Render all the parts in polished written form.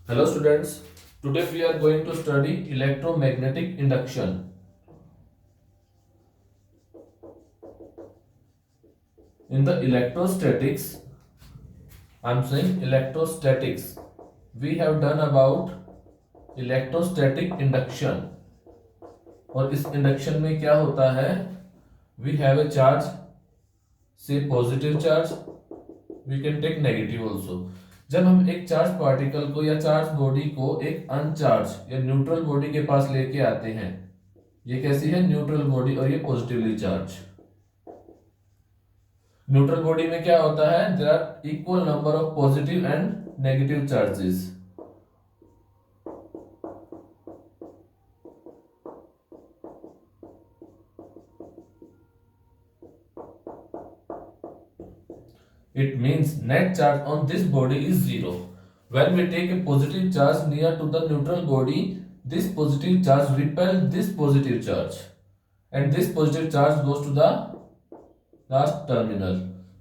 Hello students, today we are going to study electromagnetic induction. In the electrostatics, I am saying electrostatics, we have done about electrostatic induction. और इस induction में क्या होता है? We have a charge, say positive charge, we can take negative also. जब हम एक charge particle को या चार्ज बॉडी को एक अनचार्ज या न्यूट्रल बॉडी के पास लेके आते हैं, ये कैसी है? न्यूट्रल बॉडी, और ये पॉजिटिवली चार्ज। न्यूट्रल बॉडी में क्या होता है? There are equal number of positive and negative charges. It means net charge on this body is zero. When we take a positive charge near to the neutral body, this positive charge repels this positive charge, and this positive charge goes to the last terminal.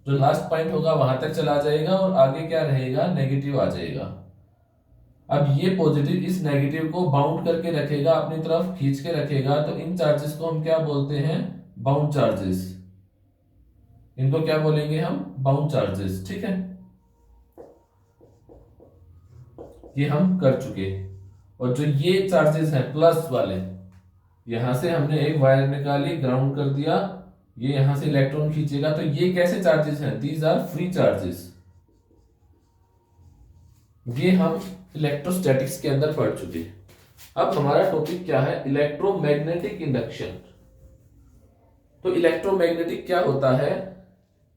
जो last point होगा वहां तक चला जाएगा और आगे क्या रहेगा? नेगेटिव आ जाएगा। अब ये पॉजिटिव इस नेगेटिव को बाउंड करके रखेगा, अपनी तरफ खींच के रखेगा, तो इन चार्जेस को हम क्या बोलते हैं? Bound charges. इनको क्या बोलेंगे हम? Bound charges. ठीक है, ये हम कर चुके। और जो ये चार्जेस हैं प्लस वाले, यहां से हमने एक वायर निकाली, ग्राउंड कर दिया, ये यहां से इलेक्ट्रॉन खींचेगा, तो ये कैसे चार्जेस हैं? These are free charges. ये हम इलेक्ट्रोस्टैटिक्स के अंदर पढ़ चुके। अब हमारा टॉपिक क्या है? Electromagnetic induction. तो इलेक्ट्रोमैग्नेटिक क्या होता है?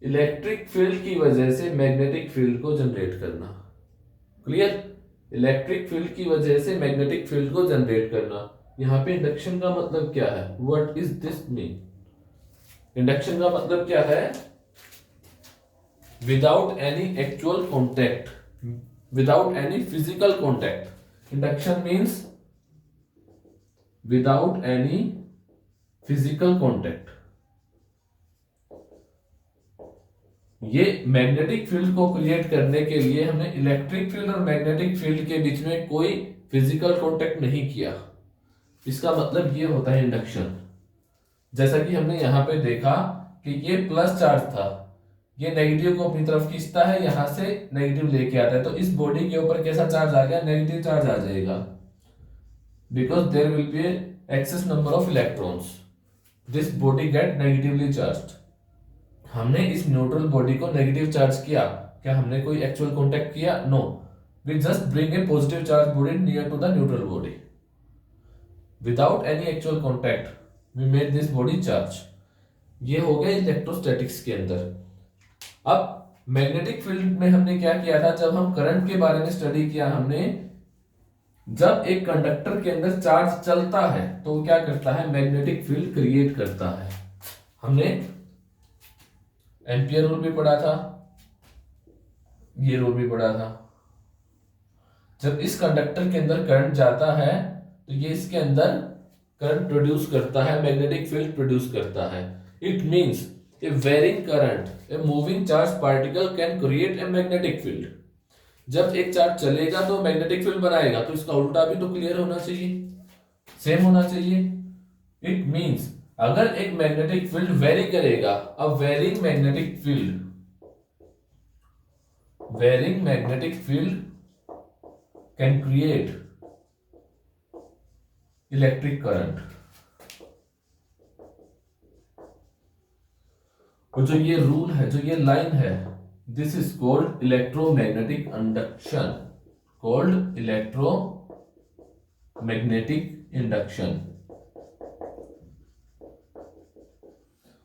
इलेक्ट्रिक फील्ड की वजह से मैग्नेटिक फील्ड को जनरेट करना। क्लियर? इलेक्ट्रिक फील्ड की वजह से मैग्नेटिक फील्ड को जनरेट करना। यहां पे इंडक्शन का मतलब क्या है? What is this mean? Induction का मतलब क्या है? Without any actual contact, without any physical contact. Induction means without any physical contact. ये मैग्नेटिक फील्ड को क्रिएट करने के लिए हमने इलेक्ट्रिक फील्ड और मैग्नेटिक फील्ड के बीच में कोई फिजिकल कांटेक्ट नहीं किया। इसका मतलब ये होता है इंडक्शन। जैसा कि हमने यहां पे देखा कि ये प्लस चार्ज था, ये नेगेटिव को अपनी तरफ खींचता है, यहां से नेगेटिव लेके आता है, तो इस बॉडी के ऊपर कैसा चार्ज आ गया? नेगेटिव चार्ज आ जाएगा, because there will be excess number of electrons, this body get negatively charged. हमने इस न्यूट्रल बॉडी को नेगेटिव चार्ज किया, क्या हमने कोई एक्चुअल कांटेक्ट किया? No, we just bring a positive charge body near to the neutral body. Without any actual contact we made this body charge. ये हो गया इलेक्ट्रोस्टैटिक्स के अंदर। अब मैग्नेटिक फील्ड में हमने क्या किया था? जब हम करंट के बारे में स्टडी किया हमने, जब एक कंडक्टर के अंदर चार्ज चलता है तो वो क्या करता है? मैग्नेटिक फील्ड क्रिएट करता है। हमने एम्पियर रूल भी पढ़ा था, ये रूल भी पढ़ा था। जब इस कंडक्टर के अंदर करंट जाता है तो ये इसके अंदर करंट प्रोड्यूस करता है, मैग्नेटिक फील्ड प्रोड्यूस करता है। It means a varying current, a moving charge particle can create a magnetic field. जब एक चार्ज चलेगा तो मैग्नेटिक फील्ड बनाएगा, तो इसका उल्टा भी तो क्लियर होना चाहिए, सेम होना चाहिए। इट मींस अगर एक मैग्नेटिक फील्ड वेरी करेगा, अब varying magnetic field can create electric current. और जो ये रूल है, जो ये लाइन है, this is called electromagnetic induction, called electromagnetic induction.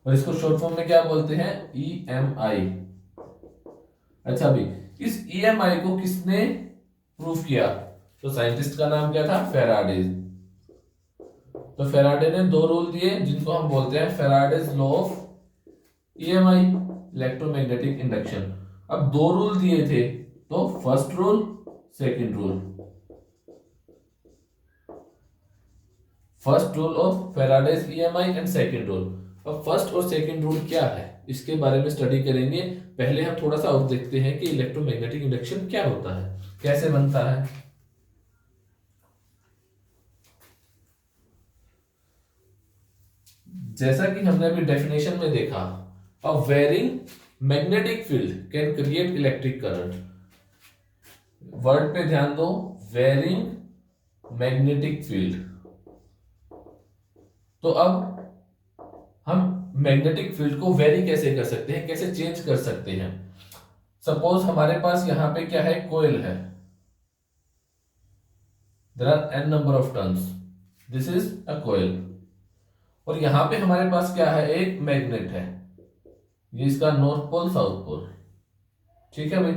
और इसको शॉर्ट फॉर्म में क्या बोलते हैं? EMI। अच्छा भी, इस EMI को किसने प्रूफ किया? तो साइंटिस्ट का नाम क्या था? फेराडे। तो फेराडे ने दो रूल दिए जिनको हम बोलते हैं Faraday's law of EMI, electromagnetic induction. अब दो रूल दिए थे, तो first rule, second rule. First rule of Faraday's EMI and second rule. अब फर्स्ट और सेकंड रूल क्या है, इसके बारे में स्टडी करेंगे। पहले हम थोड़ा सा और देखते हैं कि इलेक्ट्रोमैग्नेटिक इंडक्शन क्या होता है, कैसे बनता है। जैसा कि हमने अभी डेफिनेशन में देखा, a varying magnetic field can create electric current. Word पे ध्यान दो, वेरिंग मैग्नेटिक फील्ड। तो अब हम मैग्नेटिक फील्ड को वेरी कैसे कर सकते हैं, कैसे चेंज कर सकते हैं। सपोज हमारे पास यहां पे क्या है, कोयल है, there are n number of turns, this is a coil. और यहां पे हमारे पास क्या है, एक मैग्नेट है, ये इसका नॉर्थ पोल साउथ पोल, ठीक है भाई।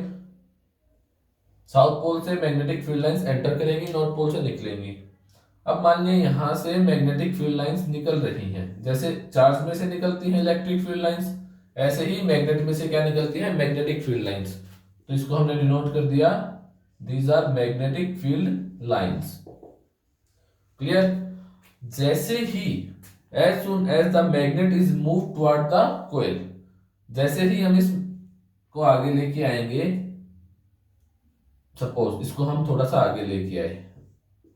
साउथ पोल से मैग्नेटिक फील्ड लाइंस एंटर करेंगी, नॉर्थ पोल से निकलेंगी। अब मान लिया यहां से मैग्नेटिक फील्ड लाइंस निकल रही हैं, जैसे चार्ज में से निकलती हैं इलेक्ट्रिक फील्ड लाइंस, ऐसे ही मैग्नेट में से क्या निकलती है, मैग्नेटिक फील्ड लाइंस। तो इसको हमने डिनोट कर दिया, these are magnetic field lines. Clear. जैसे ही as soon as the magnet is move toward the coil, जैसे ही हम इसको आगे लेके आएंगे, सपोज इसको हम थोड़ा सा आगे लेके आए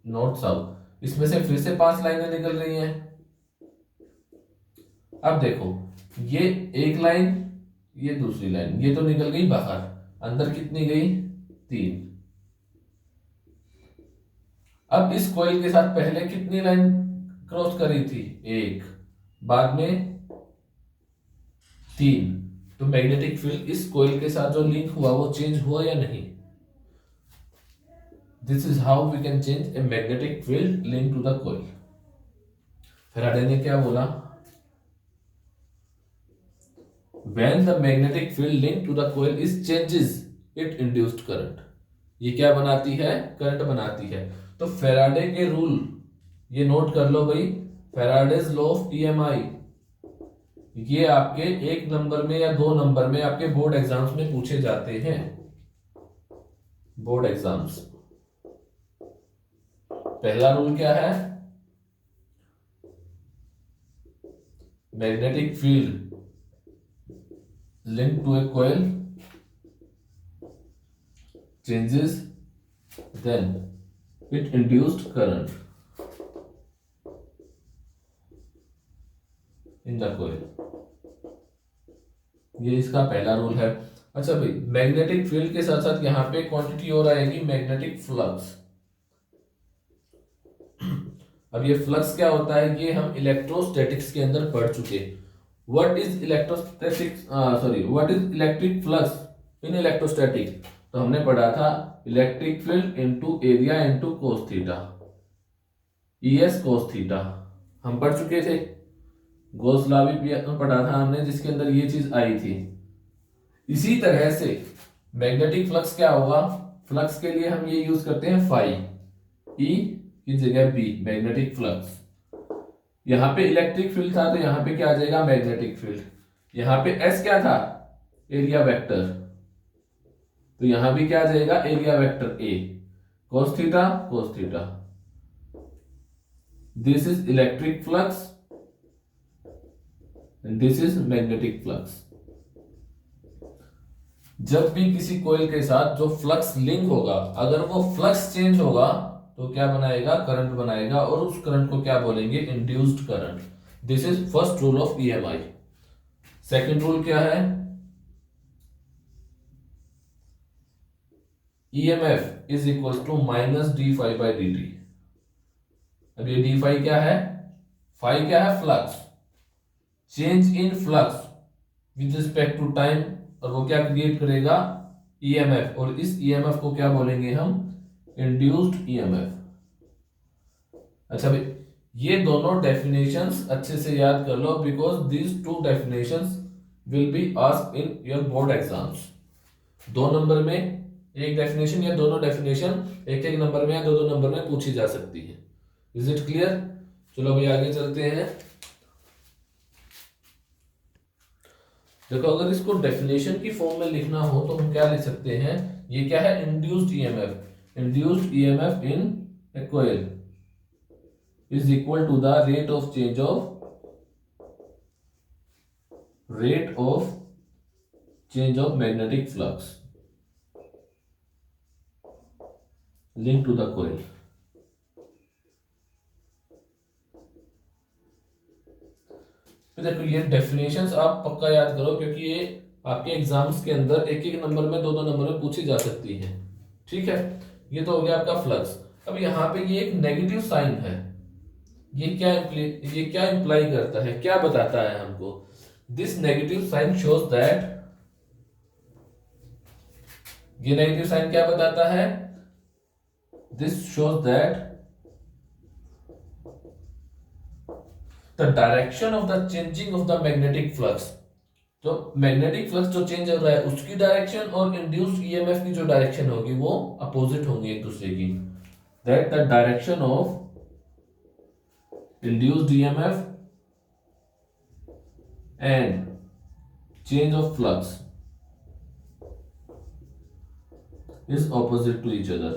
नॉर्थ साउथ, इसमें से फिर से 5 लाइनें निकल रही हैं। अब देखो, ये एक लाइन, ये दूसरी लाइन, ये तो निकल गई बाहर, अंदर कितनी गई, 3। अब इस कॉइल के साथ पहले कितनी लाइन क्रॉस करी थी, 1, बाद में 3। तो मैग्नेटिक फील्ड इस कॉइल के साथ जो लिंक हुआ वो चेंज हुआ या नहीं। This is how we can change a magnetic field link to the coil. Faraday ने क्या बोला, when the magnetic field linked to the coil is changes it induced current। ये क्या बनाती है, करंट बनाती है। तो फैराडे के रूल ये नोट कर लो भाई, फैराडेज लॉ ऑफ ईएमआई, ये आपके 1 नंबर में या 2 नंबर में आपके बोर्ड एग्जाम्स में पूछे जाते हैं, बोर्ड एग्जाम्स। पहला रूल क्या है, magnetic field linked to a coil changes, then it induced current in the coil। ये इसका पहला रूल है। अच्छा भाई, मैग्नेटिक फील्ड के साथ साथ यहां पे क्वांटिटी और आएगी, मैग्नेटिक फ्लक्स। अब ये फ्लक्स क्या होता है, ये हम इलेक्ट्रोस्टैटिक्स के अंदर पढ़ चुके। What is electrostatics, sorry what is electric flux in electrostatic. तो हमने पढ़ा था electric field into area into cos theta, ES cos theta, हम पढ़ चुके थे। गॉस लॉ भी पढ़ा था हमने, जिसके अंदर ये चीज आई थी। इसी तरह से मैग्नेटिक फ्लक्स क्या होगा, फ्लक्स के लिए हम ये यूज करते हैं फाई, ई की जगह बी, मैग्नेटिक फ्लक्स। यहां पे इलेक्ट्रिक फील्ड था तो यहां पे क्या आ जाएगा, मैग्नेटिक फील्ड। यहां पे एस क्या था, एरिया वेक्टर, तो यहां भी क्या आ जाएगा, area vector A, cos theta cos theta. This is electric flux and this is magnetic flux. जब भी किसी कॉइल के साथ जो फ्लक्स लिंक होगा, अगर वो फ्लक्स चेंज होगा तो क्या बनाएगा, करंट बनाएगा, और उस करंट को क्या बोलेंगे, induced current. This is first rule of EMI. Second rule क्या है, EMF is equal to minus D phi by D T. अब ये डी फाई क्या है, फाई क्या है, flux, change in flux with respect to time, और वो क्या क्रिएट करेगा, ईएमएफ, और इस ईएमएफ को क्या बोलेंगे हम, इंड्यूस्ड ईएमएफ। अच्छा भाई, ये दोनों डेफिनेशंस अच्छे से याद कर लो, because these two definitions will be asked in your board exams. 2 नंबर में एक डेफिनेशन या दोनों डेफिनेशन 1-1 नंबर में या 2-2 नंबर में पूछी जा सकती है। Is it clear. चलो भाई आगे चलते हैं। देखो, अगर इसको डेफिनेशन की फॉर्म में लिखना हो तो हम क्या लिख सकते हैं, ये क्या है, induced EMF. Induced EMF in A coil is equal to the rate of change of magnetic flux linked to the coil। तो देखो ये डेफिनेशंस आप पक्का याद करो, क्योंकि ये आपके एग्जाम्स के अंदर एक एक नंबर में, दो दो नंबर में पूछी जा सकती है। ठीक है, ये तो हो गया आपका फ्लक्स। अब यहाँ पे ये एक नेगेटिव साइन है, ये क्या इंप्लाई करता है, क्या बताता है हमको? This negative sign shows that, ये नेगेटिव साइन क्या बताता है? This shows that the direction of the changing of the magnetic flux, तो मैग्नेटिक फ्लक्स जो चेंज हो रहा है उसकी डायरेक्शन और इंड्यूस्ड ईएमएफ की जो डायरेक्शन होगी वो अपोजिट होंगी एक दूसरे की। That the direction of induced EMF and change of flux is opposite to each other।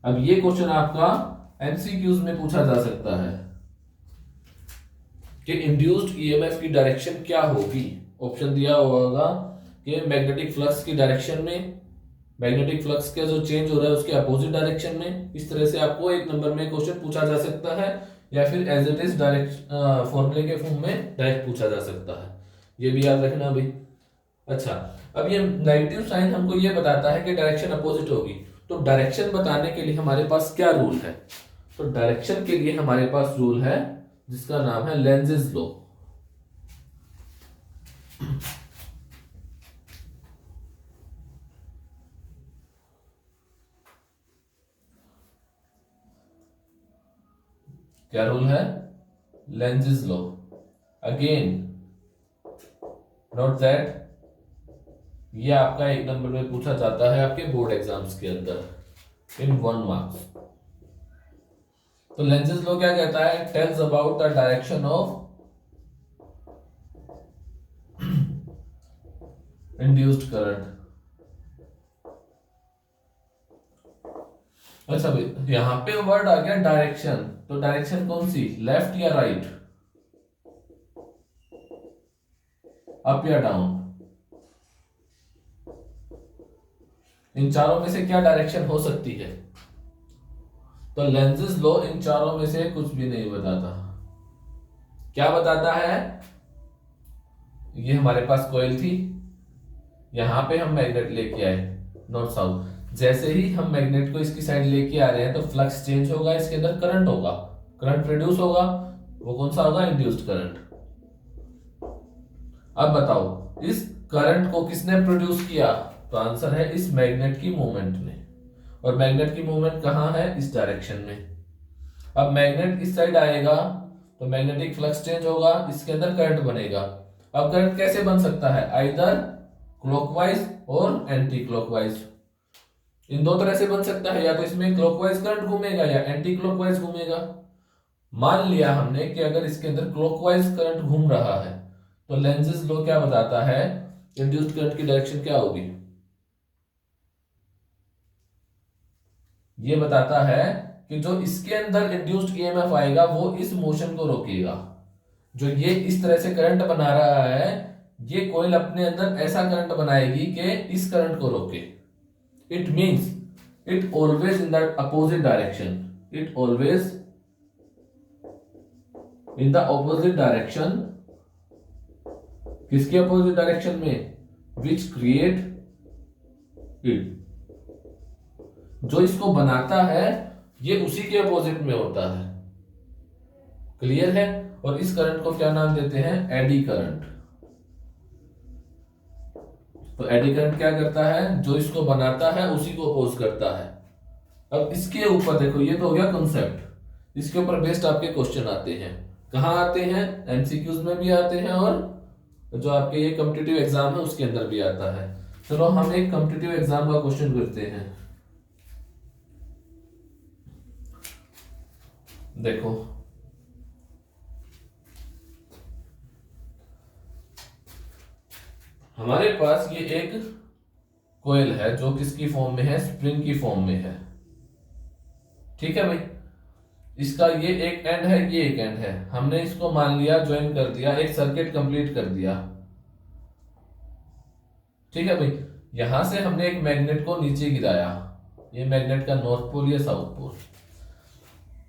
अब ये क्वेश्चन आपका एमसीक्यूज में पूछा जा सकता है कि इंड्यूस्ड ईएमएफ की डायरेक्शन क्या होगी। ऑप्शन दिया होगा कि मैग्नेटिक फ्लक्स की डायरेक्शन में, मैग्नेटिक फ्लक्स का जो चेंज हो रहा है उसके अपोजिट डायरेक्शन में। इस तरह से आपको एक नंबर में क्वेश्चन पूछा जा सकता है, या फिर एज इट इज डायरेक्ट फॉर्मूले के फॉर्म में डायरेक्ट पूछा जा सकता है। ये भी याद रखना भाई। अच्छा, अब ये नेगेटिव साइन हमको ये बताता है कि डायरेक्शन अपोजिट होगी, तो डायरेक्शन बताने के लिए हमारे पास क्या रूल है? तो डायरेक्शन के लिए हमारे पास रूल है जिसका नाम है लेंजेस लॉ। क्या रूल है? Lenz's law. Again note that ये आपका एक नंबर में पूछा जाता है आपके बोर्ड एग्जाम्स के अंदर इन 1 मार्क्स। तो लेंजेस लॉ क्या कहता है? Tells about the direction of induced current. अच्छा भाई, यहां पे वर्ड आ गया डायरेक्शन, तो डायरेक्शन कौन सी? लेफ्ट या राइट, अप या डाउन? इन चारों में से क्या डायरेक्शन हो सकती है? तो लेंजेस लॉ इन चारों में से कुछ भी नहीं बताता। क्या बताता है? ये हमारे पास कॉइल थी, यहां पे हम मैग्नेट लेके आए नॉर्थ साउथ। जैसे ही हम मैग्नेट को इसकी साइड लेके आ रहे हैं तो फ्लक्स चेंज होगा, इसके अंदर करंट होगा, करंट प्रोड्यूस होगा। वो कौन सा होगा? Induced current. अब बताओ इस करंट को किसने प्रोड्यूस किया? तो आंसर है इस मैग्नेट की मूवमेंट ने। और मैग्नेट की मूवमेंट कहां है? इस डायरेक्शन में। अब मैग्नेट इस साइड आएगा तो मैग्नेटिक फ्लक्स चेंज होगा, इसके अंदर करंट बनेगा। अब करंट कैसे बन सकता है? आइदर क्लॉकवाइज और एंटी क्लॉकवाइज। इन दो तरह से बन सकता है, या तो इसमें क्लॉकवाइज करंट घूमेगा या एंटी क्लॉकवाइज घूमेगा। मान लिया हमने कि अगर इसके अंदर क्लॉकवाइज करंट घूम रहा है तो लेंजेस लॉ क्या बताता है? इंड्यूस्ड करंट की डायरेक्शन क्या होगी? ये बताता है कि जो इसके अंदर इंड्यूस्ड ईएमएफ आएगा वो इस मोशन को रोकेगा। जो ये इस तरह से करंट बना रहा है, ये कॉइल अपने अंदर ऐसा करंट बनाएगी कि इस करंट को रोके। It means it always in the opposite direction, it always in the opposite direction. किसके अपोजिट डायरेक्शन में? Which create it. जो इसको बनाता है ये उसी के अपोजिट में होता है। क्लियर है? और इस करंट को क्या नाम देते हैं? Eddy current. तो एडी करंट क्या करता है? जो इसको बनाता है उसी को अपोज करता है। अब इसके ऊपर देखो, ये तो हो गया कॉन्सेप्ट, इसके ऊपर बेस्ड आपके क्वेश्चन आते हैं। कहाँ आते हैं? एमसीक्यूज में भी आते हैं और जो आपके ये कॉम्पिटिटिव एग्जाम है उसके अंदर भी आता है। चलो हम एक कॉम्पिटिटिव एग्जाम का क्वेश्चन करते हैं। देखो हमारे पास ये एक कोयल है जो किसकी फॉर्म में है? स्प्रिंग की फॉर्म में है। ठीक है भाई, इसका ये एक एंड है, ये एक एंड है। हमने इसको मान लिया ज्वाइन कर दिया, एक सर्किट कंप्लीट कर दिया। ठीक है भाई, यहां से हमने एक मैग्नेट को नीचे गिराया, ये मैग्नेट का नॉर्थ पोल या साउथ पोल।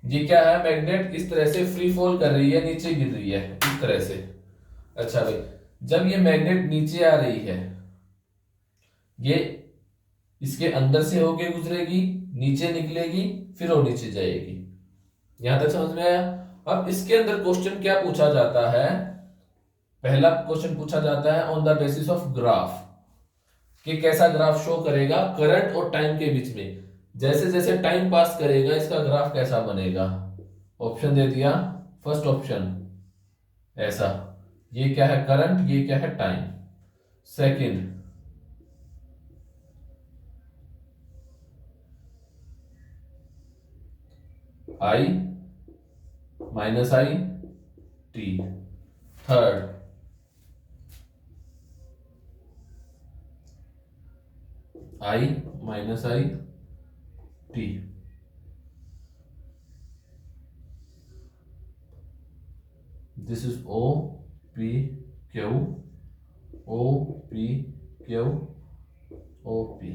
ये क्या है, मैग्नेट इस तरह से फ्री फॉल कर रही है, नीचे गिर रही है इस तरह से। अच्छा भाई, जब ये मैग्नेट नीचे आ रही है, ये इसके अंदर से होके गुजरेगी, नीचे निकलेगी, फिर वो नीचे जाएगी। यहां तक समझ में आया। अब इसके अंदर क्वेश्चन क्या पूछा जाता है, पहला क्वेश्चन पूछा जाता है on the basis of graph, कि कैसा ग्राफ शो करेगा करंट और टाइम के बीच में, जैसे जैसे टाइम पास करेगा इसका ग्राफ कैसा बनेगा। ऑप्शन दे दिया, फर्स्ट ऑप्शन ऐसा, ये क्या है करंट, ये क्या है time. Second, I minus I T. Third, I minus I T. This is O P Q, O P Q, O P.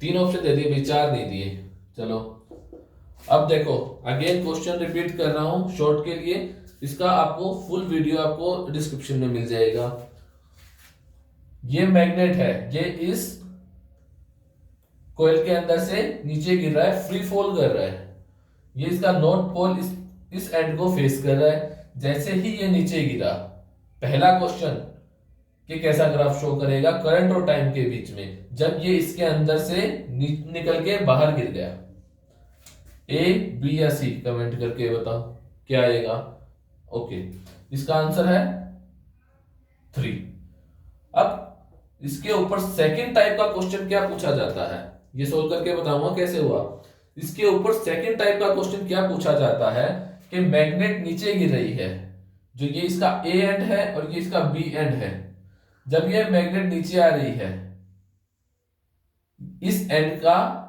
तीन ऑप्शन दे दिए, विचार नहीं दिए। चलो अब देखो, अगेन क्वेश्चन रिपीट कर रहा हूं शॉर्ट के लिए, इसका आपको फुल वीडियो आपको डिस्क्रिप्शन में मिल जाएगा। ये मैग्नेट है, ये इस कोयल के अंदर से नीचे गिर रहा है, फ्री फॉल कर रहा है। ये इसका नॉर्थ पोल इस एंड को फेस कर रहा है। जैसे ही ये नीचे गिरा, पहला क्वेश्चन कि कैसा ग्राफ शो करेगा करंट और टाइम के बीच में, जब ये इसके अंदर से निकल के बाहर गिर गया। ए बी या सी कमेंट करके बताओ क्या आएगा। ओके, इसका आंसर है 3। अब इसके ऊपर सेकंड टाइप का क्वेश्चन क्या पूछा जाता है, ये सोल्व करके बताऊंगा कैसे हुआ। इसके ऊपर सेकंड टाइप का क्वेश्चन क्या पूछा जाता है कि मैग्नेट नीचे गिर रही है, जो ये इसका ए एंड है और ये इसका बी एंड है। जब ये मैग्नेट नीचे आ रही है, इस एंड का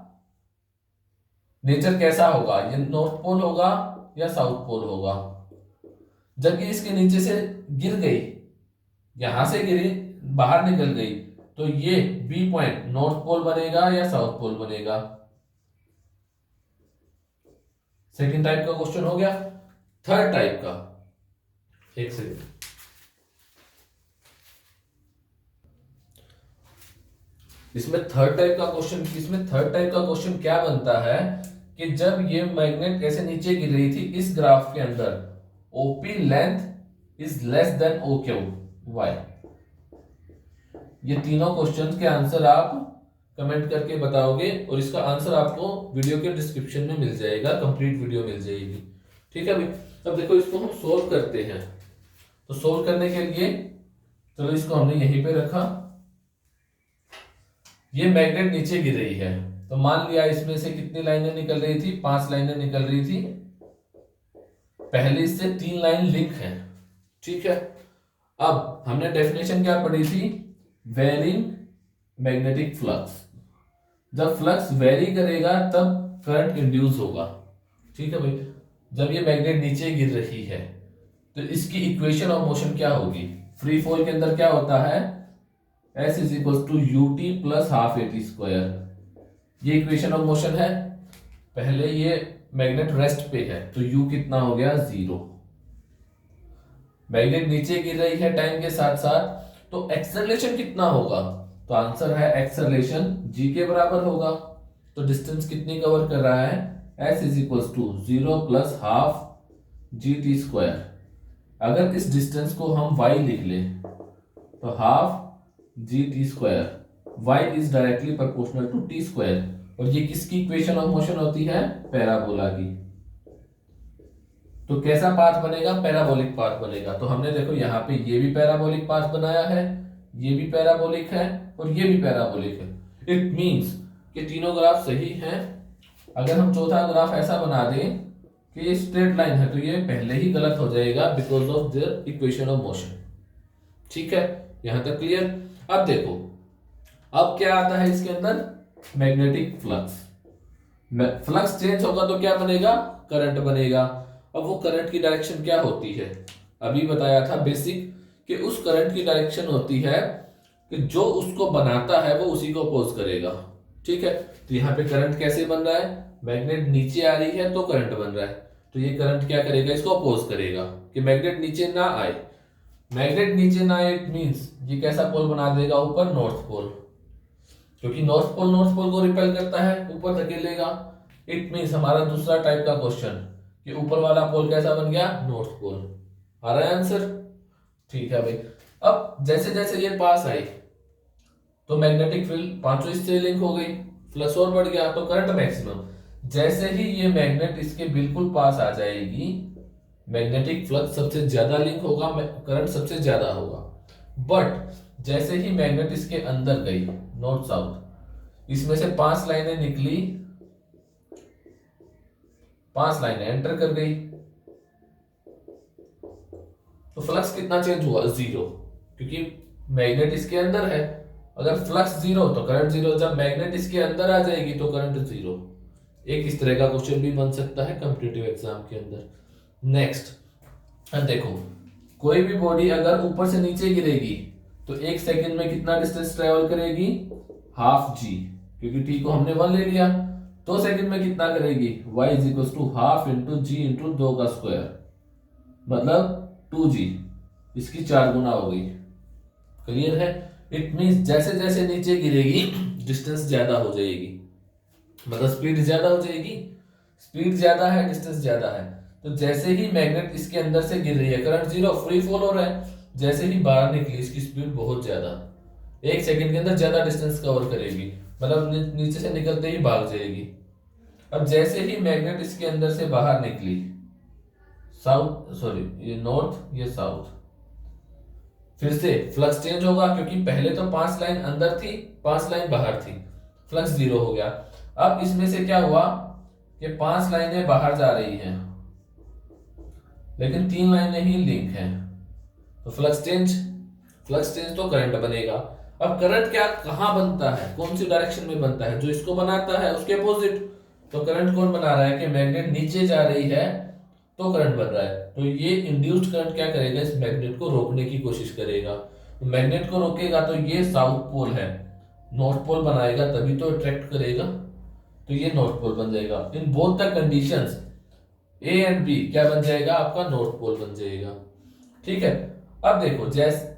नेचर कैसा होगा, ये नॉर्थ पोल होगा या साउथ पोल होगा। जब ये इसके नीचे से गिर गई, यहां से गिरी, बाहर निकल गई, तो ये बी पॉइंट नॉर्थ पोल बनेगा या साउथ पोल बनेगा। सेकंड टाइप का क्वेश्चन हो गया। थर्ड टाइप का, एक सेकंड, इसमें थर्ड टाइप का क्वेश्चन क्या बनता है कि जब ये मैग्नेट ऐसे नीचे गिर रही थी, इस ग्राफ के अंदर OP length is less than O Q Y. ये तीनों क्वेश्चंस के आंसर आप कमेंट करके बताओगे और इसका आंसर आपको वीडियो के डिस्क्रिप्शन में मिल जाएगा, कंप्लीट वीडियो मिल जाएगी। ठीक है भाई, अब देखो इसको हम सोल्व करते हैं। तो सोल्व करने के लिए चलो इसको हमने यहीं पे रखा, ये मैग्नेट नीचे गिर रही है, तो मान लिया इसमें से कितनी लाइनें निकल रही थी, 5 लाइनें निकल रही थी। पहले से 3 लाइन लिंक है। ठीक है, अब हमने डेफिनेशन क्या पढ़ी थी, वेरिंग मैग्नेटिक फ्लक्स। जब फ्लक्स वेरी करेगा तब करंट इंड्यूस होगा। ठीक है भाई, जब ये मैग्नेट नीचे गिर रही है तो इसकी इक्वेशन ऑफ मोशन क्या होगी, फ्री फॉल के अंदर क्या होता है, S is equal to ut plus half AT square. ये इक्वेशन ऑफ मोशन है। पहले ये मैग्नेट रेस्ट पे है तो u कितना हो गया 0। मैग्नेट नीचे गिर रही है टाइम के साथ साथ, तो एक्सेलरेशन कितना होगा, तो आंसर है एक्सेलरेशन g के बराबर होगा। तो डिस्टेंस कितनी कवर कर रहा है, S is equal to 0 plus half GT square. अगर इस डिस्टेंस को हम y लिख लें तो half GT square, y is directly proportional to t square. और ये किसकी इक्वेशन ऑफ मोशन होती है, पैराबोला की। तो कैसा पाथ बनेगा, पैराबोलिक पाथ बनेगा। तो हमने देखो यहाँ पे ये भी पैराबोलिक पाथ बनाया है, ये भी पैराबोलिक है और ये भी पैराबोलिक है। इट मींस कि तीनों ग्राफ सही हैं। अगर हम चौथा ग्राफ ऐसा बना दें कि ये स्ट्रेट लाइन है तो ये पहले ही गलत हो जाएगा because of the equation of motion. ठीक है, यहां तक क्लियर। अब देखो, अब क्या आता है इसके अंदर, मैग्नेटिक फ्लक्स। फ्लक्स चेंज होगा तो क्या बनेगा, करंट बनेगा। अब वो करंट की डायरेक्शन क्या होती है, अभी बताया था बेसिक, कि उस करंट की डायरेक्शन होती है कि जो उसको बनाता है वो उसी को अपोज करेगा। ठीक है, तो यहाँ पे करंट कैसे बन रहा है, मैग्नेट नीचे आ रही है तो करंट बन रहा है, तो ये करंट क्या करेगा, इसको अपोज करेगा कि मैग्नेट नीचे ना आए। मैग्नेट नीचे ना आए इट मींस ये कैसा पोल बना देगा ऊपर, नॉर्थ पोल, क्योंकि नॉर्थ पोल को रिपेल करता है, ऊपर धकेलेगा। इट मींस हमारा दूसरा टाइप का क्वेश्चन कि ऊपर वाला पोल कैसा बन गया, नॉर्थ पोल। आ रहा है आंसर? ठीक है भाई। अब जैसे जैसे ये पास आई तो मैग्नेटिक फील्ड पांचों इससे लिंक हो गई, फ्लक्स और बढ़ गया तो करंट मैक्सिमम। जैसे ही ये मैग्नेट इसके बिल्कुल पास आ जाएगी, मैग्नेटिक फ्लक्स सबसे ज्यादा लिंक होगा, करंट सबसे ज्यादा होगा। बट जैसे ही मैग्नेट इसके अंदर गई, नॉर्थ साउथ, इसमें से 5 लाइनें निकली, 5 लाइनें एंटर कर गई, तो फ्लक्स कितना चेंज हुआ, 0, क्योंकि मैग्नेट इसके अंदर है। अगर फ्लक्स 0 तो करंट 0, जब मैग्नेट इसके अंदर आ जाएगी तो करंट 0। एक इस तरह का क्वेश्चन भी बन सकता है कॉम्पिटिटिव एग्जाम के अंदर। नेक्स्ट, अब देखो कोई भी बॉडी अगर ऊपर से नीचे गिरेगी तो 1 सेकंड में कितना डिस्टेंस ट्रेवल करेगी, हाफ जी, क्योंकि टी को हमने 1 ले लिया। 2 सेकंड में कितना करेगी, y is equal to half into G into 2 का स्क्वायर, मतलब 2g, इसकी 4 गुना हो गई। क्लियर है? इट मींस जैसे जैसे नीचे गिरेगी डिस्टेंस ज्यादा हो जाएगी, मतलब स्पीड ज्यादा हो जाएगी। स्पीड ज्यादा है, डिस्टेंस ज्यादा है, तो जैसे ही मैग्नेट इसके अंदर से गिर रही है, करंट 0, फ्री फॉल हो रहा है। जैसे ही बाहर निकली इसकी स्पीड बहुत ज्यादा, 1 सेकंड के अंदर ज्यादा डिस्टेंस कवर करेगी, मतलब नीचे से निकलते ही भाग जाएगी। अब जैसे ही मैग्नेट इसके अंदर से बाहर निकली, साउथ सॉरी ये नॉर्थ, ये साउथ, फिर से फ्लक्स चेंज होगा, क्योंकि पहले तो 5 लाइन अंदर थी, 5 लाइन बाहर थी, फ्लक्स 0 हो गया। अब इसमें से क्या हुआ कि 5 लाइनें बाहर जा रही हैं, लेकिन 3 लाइनें ही लिंक हैं, तो फ्लक्स चेंज तो करंट बनेगा। अब करंट क्या कहां बनता है, कौन सी डायरेक्शन में बनता है, जो इसको बनाता है उसके अपोजिट। तो करंट कौन बना रहा है कि मैग्नेट नीचे जा रही है तो करंट बन रहा है, तो ये इंड्यूस्ड करंट क्या करेगा, इस मैग्नेट को रोकने की कोशिश करेगा। तो मैग्नेट को रोकेगा तो ये साउथ पोल है, नॉर्थ पोल बनाएगा तभी तो अट्रैक्ट करेगा, तो ये नॉर्थ पोल बन जाएगा। In both the conditions A and B क्या बन जाएगा, आपका नॉर्थ पोल बन जाएगा। ठीक है, अब देखो जैसे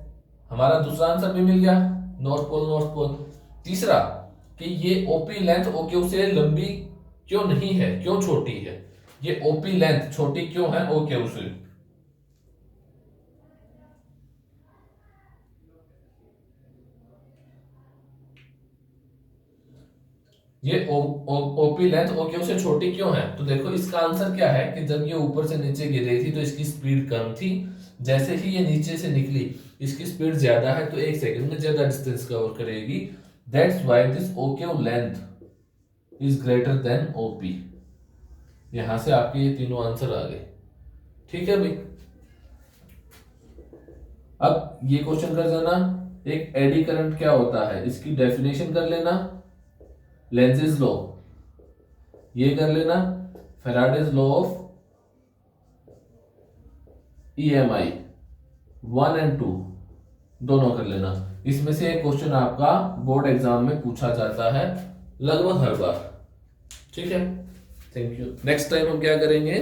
हमारा दूसरा आंसर भी मिल गया, नॉर्थ पोल। तीसरा कि ये ओपी लेंथ ओक्यू से लंबी क्यों नहीं है, क्यों छोटी है, ये ओपी लेंथ छोटी क्यों है ओक्यू से। ये ओपी लेंथ ओक्यू से छोटी क्यों है, तो देखो इसका आंसर क्या है कि जब ये ऊपर से नीचे गिर रही थी तो इसकी स्पीड कम थी, जैसे ही ये नीचे से निकली इसकी स्पीड ज्यादा है, तो 1 सेकंड में ज्यादा डिस्टेंस कवर करेगी। That's why this OQ length is greater than OP. यहां से आपके ये तीनों आंसर आ गए। ठीक है भाई, अब ये क्वेश्चन कर देना, एक एडी करंट क्या होता है इसकी डेफिनेशन कर लेना, लेंज़ेस लॉ ये कर लेना, फैराडेज लॉ ऑफ ईएमआई 1 और 2 दोनों कर लेना। इसमें से एक क्वेश्चन आपका बोर्ड एग्जाम में पूछा जाता है लगभग हर बार। ठीक है, थैंक यू। नेक्स्ट टाइम हम क्या करेंगे,